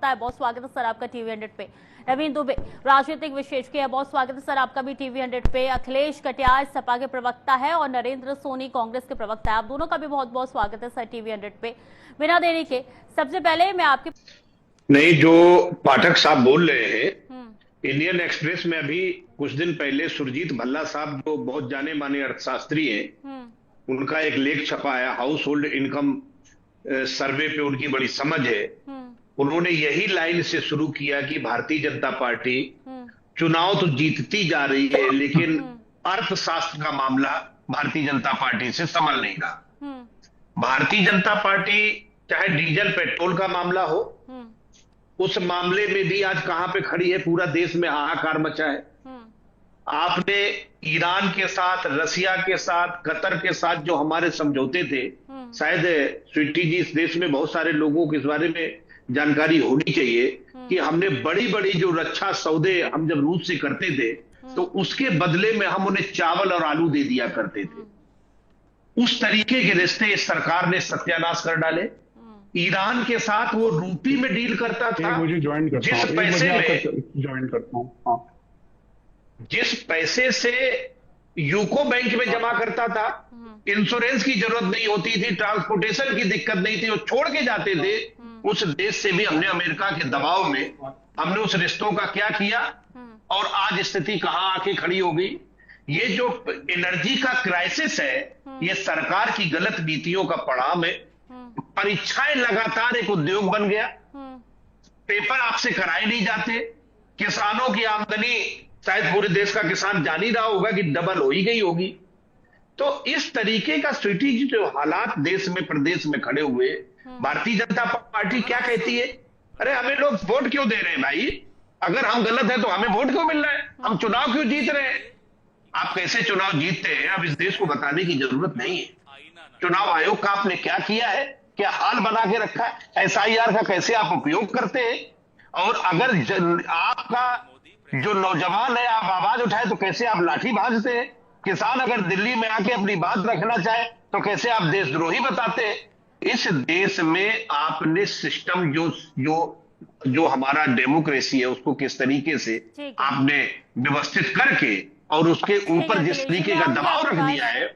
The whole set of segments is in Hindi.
प्रवक्ता है। बहुत स्वागत है सर आपका टीवी 100 पे। नवीन दुबे राजनीतिक विशेषज्ञ है, बहुत स्वागत है सर आपका भी टीवी 100 पे। अखिलेश कटियार सपा के प्रवक्ता है और नरेंद्र सोनी कांग्रेस के प्रवक्ता है। आप दोनों का भी बहुत बहुत स्वागत है सर टीवी 100 पे। बिना देरी के सबसे पहले मैं आपके नहीं, जो पाठक साहब बोल रहे हैं, इंडियन एक्सप्रेस में अभी कुछ दिन पहले सुरजीत भल्ला साहब जो बहुत जाने माने अर्थशास्त्री हैं, उनका एक लेख छपा है, हाउस होल्ड इनकम सर्वे पे उनकी बड़ी समझ है। उन्होंने यही लाइन से शुरू किया कि भारतीय जनता पार्टी चुनाव तो जीतती जा रही है, लेकिन अर्थशास्त्र का मामला भारतीय जनता पार्टी से संभल नहीं रहा। भारतीय जनता पार्टी चाहे डीजल पेट्रोल का मामला हो, उस मामले में भी आज कहां पे खड़ी है, पूरा देश में हाहाकार मचा है। आपने ईरान के साथ, रसिया के साथ, कतर के साथ जो हमारे समझौते थे, शायद स्वीटी जी इस देश में बहुत सारे लोगों को इस बारे में जानकारी होनी चाहिए कि हमने बड़ी बड़ी जो रक्षा सौदे हम जब रूस से करते थे, तो उसके बदले में हम उन्हें चावल और आलू दे दिया करते थे। उस तरीके के रिश्ते इस सरकार ने सत्यानाश कर डाले। ईरान के साथ वो रूपी में डील करता था, जिस पैसे में ज्वाइन करता हूं, जिस पैसे से यूको बैंक में जमा करता था, इंश्योरेंस की जरूरत नहीं होती थी, ट्रांसपोर्टेशन की दिक्कत नहीं थी, वो छोड़ के जाते थे। उस देश से भी हमने अमेरिका के दबाव में हमने उस रिश्तों का क्या किया और आज स्थिति कहां आके खड़ी हो गई। ये जो एनर्जी का क्राइसिस है, ये सरकार की गलत नीतियों का परिणाम है। परीक्षाएं लगातार एक उद्योग बन गया, पेपर आपसे कराए नहीं जाते, किसानों की आमदनी शायद पूरे देश का किसान जान ही रहा होगा कि डबल हो ही गई होगी। तो इस तरीके का स्ट्रेटेजी जो हालात देश में, प्रदेश में खड़े हुए, भारतीय जनता पार्टी क्या कहती है, अरे हमें लोग वोट क्यों दे रहे हैं भाई, अगर हम गलत है तो हमें वोट क्यों मिल रहा है, हम चुनाव क्यों जीत रहे हैं। आप कैसे चुनाव जीतते हैं अब इस देश को बताने की जरूरत नहीं है। चुनाव आयोग का आपने क्या किया है, क्या हाल बना के रखा है, SIR का कैसे आप उपयोग करते हैं, और अगर आपका जो नौजवान है आप आवाज उठाए तो कैसे आप लाठी भाजते हैं, किसान अगर दिल्ली में आके अपनी बात रखना चाहे तो कैसे आप देशद्रोही बताते हैं। इस देश में आपने सिस्टम जो हमारा डेमोक्रेसी है उसको किस तरीके से आपने व्यवस्थित करके और उसके ऊपर जिस तरीके का दबाव रख दिया है।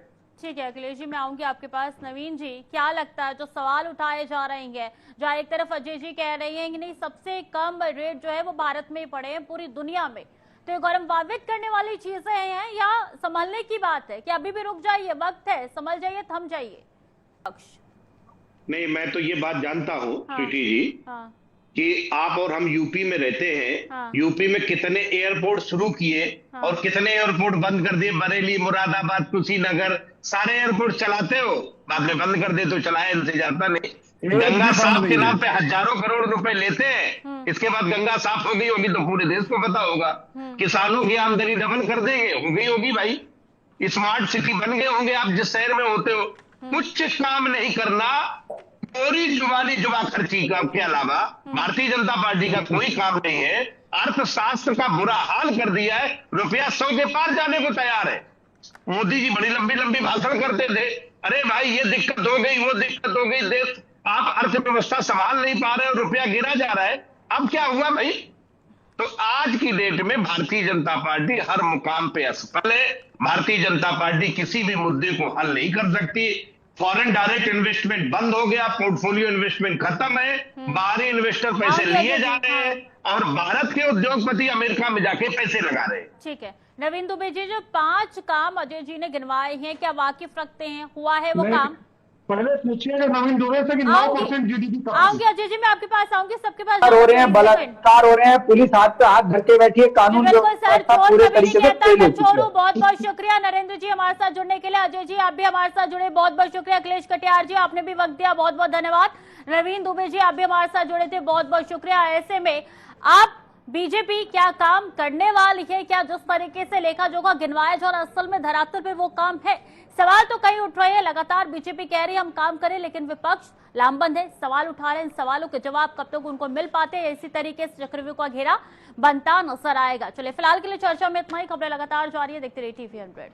ठीक है अखिलेश जी, मैं आऊंगी आपके पास। नवीन जी, क्या लगता है जो सवाल उठाए जा रहे हैं, जहाँ एक तरफ अजय जी कह रहे हैं कि नहीं सबसे कम रेट जो है वो भारत में ही पड़े हैं पूरी दुनिया में, तो ये गौरवान्वित करने वाली चीजें हैं या संभलने की बात है कि अभी भी रुक जाइए, वक्त है, संभल जाइए, थम जाइए। नहीं, मैं तो ये बात जानता हूँ स्वीटी जी कि आप और हम यूपी में रहते हैं। यूपी में कितने एयरपोर्ट शुरू किए और कितने एयरपोर्ट बंद कर दिए, बरेली, मुरादाबाद, कुशीनगर, सारे एयरपोर्ट चलाते हो। आपने बंद कर दे तो चलाए, इनसे जाता नहीं। गंगा साफ के नाम पे हजारों करोड़ रुपए लेते हैं, इसके बाद गंगा साफ हो गई होगी तो पूरे देश को पता होगा। किसानों की आमदनी डबल कर देंगे, हो गई होगी भाई। स्मार्ट सिटी बन गए होंगे आप जिस शहर में होते हो। कुछ काम नहीं करना, चोरी जुबानी जुबा खर्ची का के अलावा भारतीय जनता पार्टी का कोई काम नहीं है। अर्थशास्त्र का बुरा हाल कर दिया है, रुपया 100 के पार जाने को तैयार है। मोदी जी बड़ी लंबी लंबी भाषण करते थे, अरे भाई ये दिक्कत हो गई, वो दिक्कत हो गई, देश आप अर्थव्यवस्था संभाल नहीं पा रहे हो, रुपया गिरा जा रहा है। अब क्या हुआ भाई, तो आज की डेट में भारतीय जनता पार्टी हर मुकाम पे असफल है। भारतीय जनता पार्टी किसी भी मुद्दे को हल नहीं कर सकती। फॉरेन डायरेक्ट इन्वेस्टमेंट बंद हो गया, पोर्टफोलियो इन्वेस्टमेंट खत्म है, बाहरी इन्वेस्टर पैसे लिए जा रहे हैं और भारत के उद्योगपति अमेरिका में जाके पैसे लगा रहे हैं। ठीक है नवीन दुबे जी, जो 5 काम अजय जी ने गिनवाए हैं, क्या वाकिफ रखते हैं, हुआ है वो काम? पहले पूछिएगा नवीन दुबे से कि 9% GDP आऊंगी अजय जी, मैं आपके पास आऊंगी, सबके पास हो रहे हैं, बलात्कार हो रहे हैं, पुलिस हाथ पे हाथ धर के बैठी है, कानून व्यवस्था पूरे तरीके से फेल हो चुकी है। बहुत बहुत शुक्रिया नरेंद्र जी हमारे साथ जुड़ने के लिए। अजय जी आप भी हमारे साथ जुड़े, बहुत बहुत शुक्रिया। अखिलेश कटियार जी आपने भी वक्त दिया, बहुत बहुत धन्यवाद। नवीन दुबे जी आप भी हमारे साथ जुड़े थे, बहुत बहुत शुक्रिया। ऐसे में आप बीजेपी क्या काम करने वाली है, क्या जिस तरीके से लेखा जोखा गिनवाया जो असल में धरातल पे वो काम है, सवाल तो कई उठ रहे हैं। लगातार बीजेपी कह रही है हम काम करें, लेकिन विपक्ष लामबंद है, सवाल उठा रहे हैं। इन सवालों के जवाब कब तक उनको मिल पाते हैं, इसी तरीके से चक्रव्यूह का घेरा बनता नजर आएगा। चलिए फिलहाल के लिए चर्चा में इतना ही, खबरें लगातार जारी है, देखते रहिए टीवी 100।